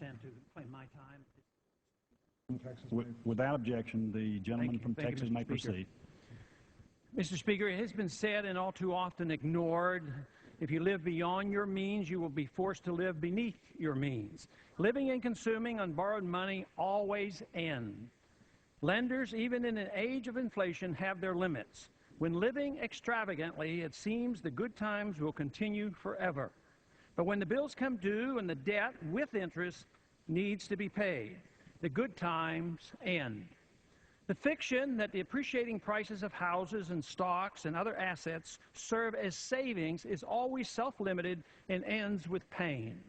consent to claim my time. Without objection, the gentleman from Texas may proceed. Mr. Speaker, it has been said and all too often ignored, if you live beyond your means, you will be forced to live beneath your means. Living and consuming on borrowed money always end. Lenders, even in an age of inflation, have their limits. When living extravagantly, it seems the good times will continue forever. But when the bills come due and the debt with interest needs to be paid, the good times end. The fiction that the appreciating prices of houses and stocks and other assets serve as savings is always self-limited and ends with pain.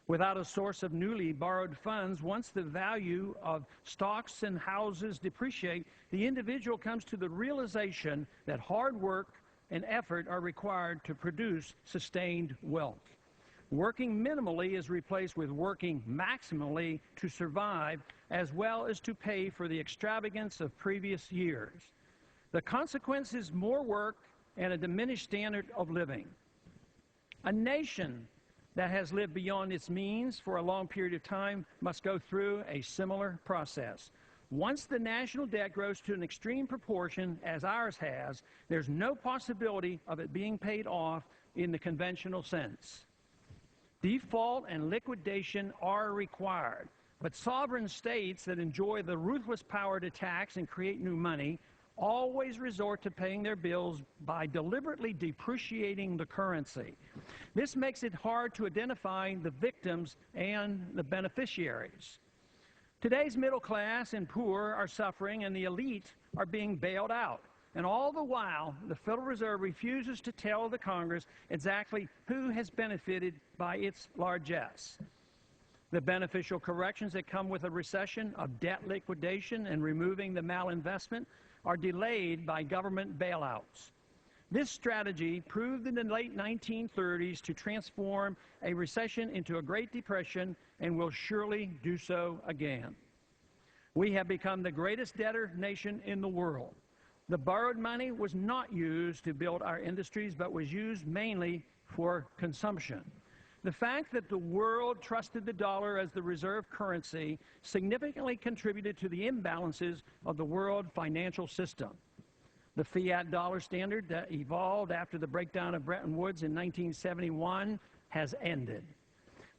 Without a source of newly borrowed funds, once the value of stocks and houses depreciate, the individual comes to the realization that hard work and effort are required to produce sustained wealth. Working minimally is replaced with working maximally to survive, as well as to pay for the extravagance of previous years. The consequence is more work and a diminished standard of living. A nation that has lived beyond its means for a long period of time must go through a similar process. Once the national debt grows to an extreme proportion, as ours has, there's no possibility of it being paid off in the conventional sense. Default and liquidation are required, but sovereign states that enjoy the ruthless power to tax and create new money always resort to paying their bills by deliberately depreciating the currency. This makes it hard to identify the victims and the beneficiaries. Today's middle class and poor are suffering, and the elite are being bailed out. And all the while, the Federal Reserve refuses to tell the Congress exactly who has benefited by its largesse. The beneficial corrections that come with a recession of debt liquidation and removing the malinvestment are delayed by government bailouts. This strategy proved in the late 1930s to transform a recession into a Great Depression and will surely do so again. We have become the greatest debtor nation in the world. The borrowed money was not used to build our industries, but was used mainly for consumption. The fact that the world trusted the dollar as the reserve currency significantly contributed to the imbalances of the world financial system. The fiat dollar standard that evolved after the breakdown of Bretton Woods in 1971 has ended.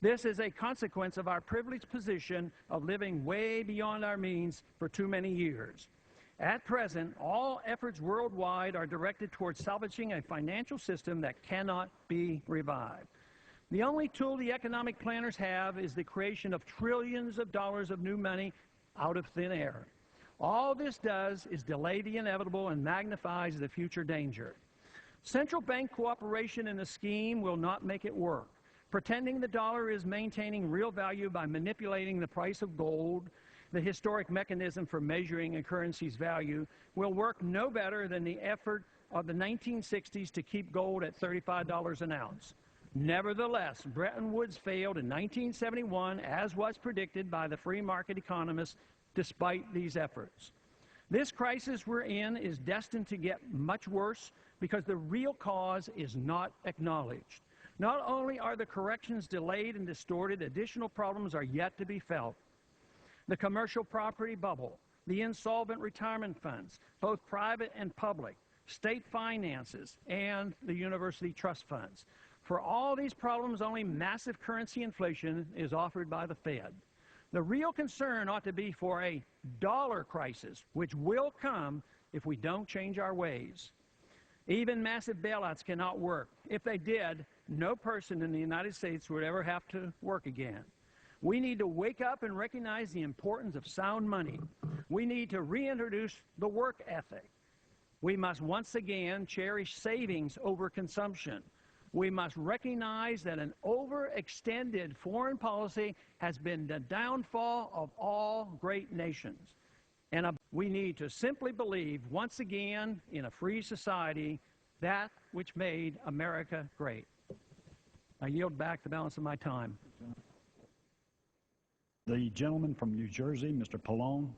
This is a consequence of our privileged position of living way beyond our means for too many years. At present, all efforts worldwide are directed towards salvaging a financial system that cannot be revived. The only tool the economic planners have is the creation of trillions of dollars of new money out of thin air. All this does is delay the inevitable and magnifies the future danger. Central bank cooperation in the scheme will not make it work. Pretending the dollar is maintaining real value by manipulating the price of gold, the historic mechanism for measuring a currency's value, will work no better than the effort of the 1960s to keep gold at $35 an ounce. Nevertheless, Bretton Woods failed in 1971, as was predicted by the free market economists, despite these efforts. This crisis we're in is destined to get much worse because the real cause is not acknowledged. Not only are the corrections delayed and distorted, additional problems are yet to be felt. The commercial property bubble, the insolvent retirement funds, both private and public, state finances, and the university trust funds. For all these problems, only massive currency inflation is offered by the Fed. The real concern ought to be for a dollar crisis, which will come if we don't change our ways. Even massive bailouts cannot work. If they did, no person in the United States would ever have to work again. We need to wake up and recognize the importance of sound money. We need to reintroduce the work ethic. We must once again cherish savings over consumption. We must recognize that an overextended foreign policy has been the downfall of all great nations. And we need to simply believe once again in a free society, that which made America great. I yield back the balance of my time. The gentleman from New Jersey, Mr. Pallone.